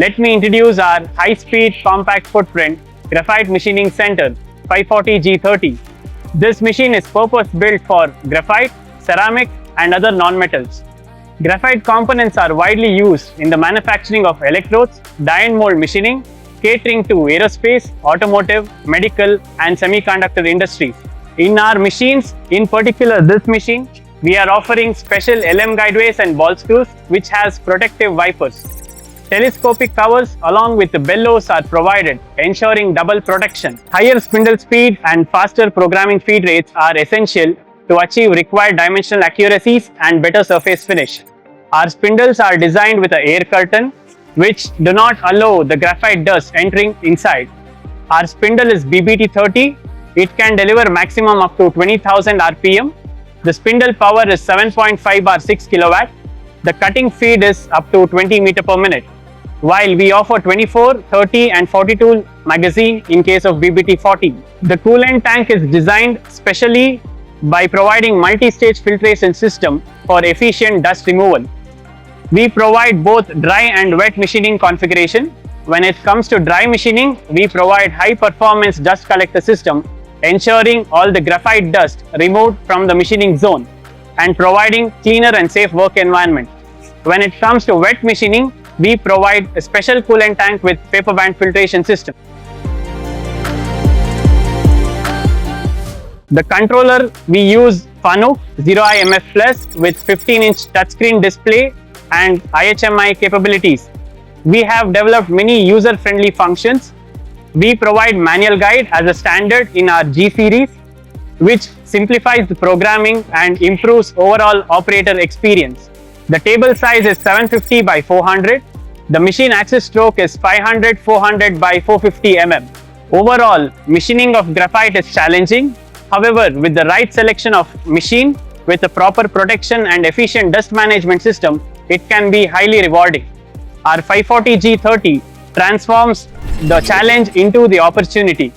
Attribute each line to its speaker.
Speaker 1: let me introduce our high-speed compact footprint Graphite Machining Center 540G-30. This machine is purpose-built for graphite, ceramic and other non-metals. Graphite components are widely used in the manufacturing of electrodes, die and mold machining, catering to aerospace, automotive, medical and semiconductor industries. In our machines, in particular this machine, we are offering special LM guideways and ball screws which has protective wipers. Telescopic covers along with the bellows are provided, ensuring double protection. Higher spindle speed and faster programming feed rates are essential to achieve required dimensional accuracies and better surface finish. Our spindles are designed with an air curtain which do not allow the graphite dust entering inside. Our spindle is BBT30. It can deliver maximum up to 20,000 RPM. The spindle power is 7.5 bar 6 kilowatt. The cutting speed is up to 20 meter per minute. While we offer 24, 30 and 42 magazine in case of BBT40. The coolant tank is designed specially by providing multi-stage filtration system for efficient dust removal. We provide both dry and wet machining configuration. When it comes to dry machining, we provide high-performance dust collector system, ensuring all the graphite dust removed from the machining zone and providing cleaner and safe work environment. When it comes to wet machining, we provide a special coolant tank with paper band filtration system. The controller, we use Fanuc 0iMF Plus with 15-inch touchscreen display and IHMI capabilities. We have developed many user-friendly functions. We provide manual guide as a standard in our G series, which simplifies the programming and improves overall operator experience. The table size is 750 by 400. The machine axis stroke is 500/400 by 450 mm. Overall, machining of graphite is challenging. However, with the right selection of machine, with the proper protection and efficient dust management system, it can be highly rewarding. Our 540G-30 transforms the challenge into the opportunity.